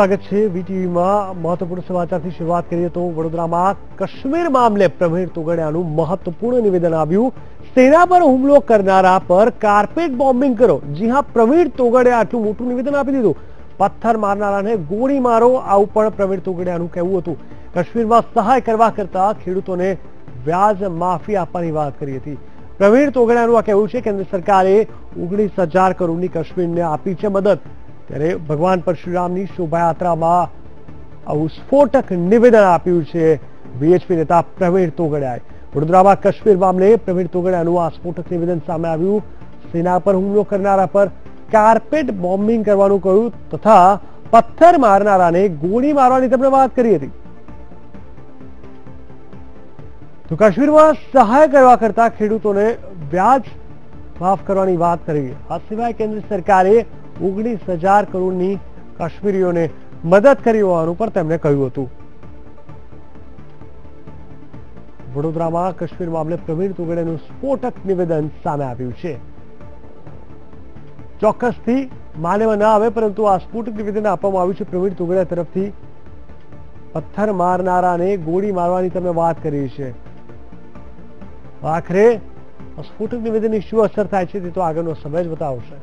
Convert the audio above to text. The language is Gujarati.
સ્વાગત છે વીટીવીમાં મહત્વપૂર્ણ સમાચારથી શરૂઆત કરીએ તો વડોદરામાં કાશ્મીર મામલે પ્રવીણ તોગડિયાનું મહત્વપૂર્ણ નિવેદન આવ્યું। સેના પર હુમલો કરનારા પર કાર્પેટ બોમ્બિંગ કરો। જી હા, પ્રવીણ તોગડિયા આટલું મોટું નિવેદન આપી દીધું। પથ્થર મારનારાને ગોળી મારો, આવું પણ પ્રવીણ તોગડિયાનું કહેવું હતું। કાશ્મીરમાં સહાય કરવા કરતા ખેડૂતોને વ્યાજ માફી આપવાની વાત કરી હતી। પ્રવીણ તોગડિયાનું આ કહેવું છે કેન્દ્ર સરકારે 19,000 કરોડની કાશ્મીરને આપી છે મદદ। ત્યારે ભગવાન પરશુરામની શોભાયાત્રામાં આવું સ્ફોટક નિવેદન આપ્યું છે વીએચપી નેતા પ્રવીણ તોગડિયાએ। વડોદરામાં કાશ્મીર મામલે પ્રવીણ તોગડિયાનું આ સ્ફોટક નિવેદન સામે આવ્યું। સેના પર હુમલો કરનારા પર કાર્પેટ બોમ્બિંગ કરવાનું કહ્યું તથા પથ્થર મારનારાને ગોળી મારવાની તેમણે વાત કરી હતી। તો કાશ્મીરમાં સહાય કરવા કરતા ખેડૂતોને વ્યાજ માફ કરવાની વાત કરી। આ સિવાય કેન્દ્ર સરકારે 19,000 કરોડની કાશ્મીરીઓને મદદ કરી હોવાનું પણ તેમણે કહ્યું હતું। વડોદરામાં કાશ્મીર મામલે પ્રવીણ તોગડિયાનું સ્ફોટક નિવેદન સામે આવ્યું છે। ચોક્કસથી માનવામાં ન આવે પરંતુ આ સ્ફોટક નિવેદન આપવામાં આવ્યું છે પ્રવીણ તોગડિયા તરફથી। પથ્થર મારનારાને ગોળી મારવાની તેમણે વાત કરી છે। આખરે સ્ફોટક નિવેદનની શું અસર થાય છે તે તો આગળનો સમય જ બતાવશે।